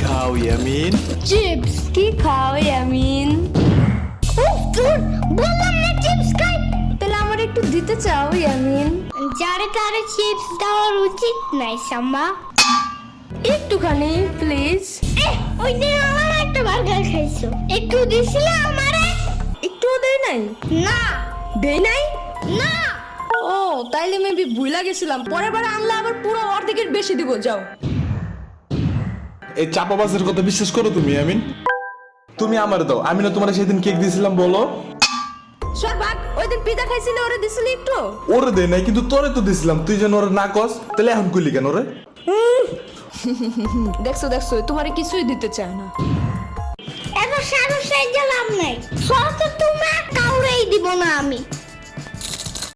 খাও ইয়ামিন? চিপস। কি খাও ইয়ামিন? উফ দূর, বললাম না চিপস খাই। তাহলে আমার একটু দিতে চাও ইয়ামিন? যারে তারে চিপস দেওয়ার উচিত নাই সাম্মা। একটুখানি প্লিজ। ওই দিন আমার একটা বার্গার খাইছো, একটু দিছিলে আমারে? একটুও দেই নাই। না দেই নাই। না। ও তাইলে মেবি ভুলা গেছিলাম, পরের বার আনলে আবার পুরো অর্ধেকের বেশি দিব। যাও। এই চাপাবাজের কথা বিশ্বাস করো তুমি ইয়ামিন? তুমি আমার দাও, আমি না তোমার সেদিন কেক দিয়েছিলাম বলো? সর ভাগ, ওই দিন পিজা খাইছিলে ওরে দিছিলি একটু? ওরে দেয় নাই, কিন্তু তোরে তো দিছিলাম, তুই যেন ওরে না কস, তাহলে এখন কইলি কেন রে? দেখছো দেখছো, তোমারে কিছুই দিতে চায় না। এত সারো সাইজা লাভ নাই, সস তো তুমি কাউরেই দিব না আমি।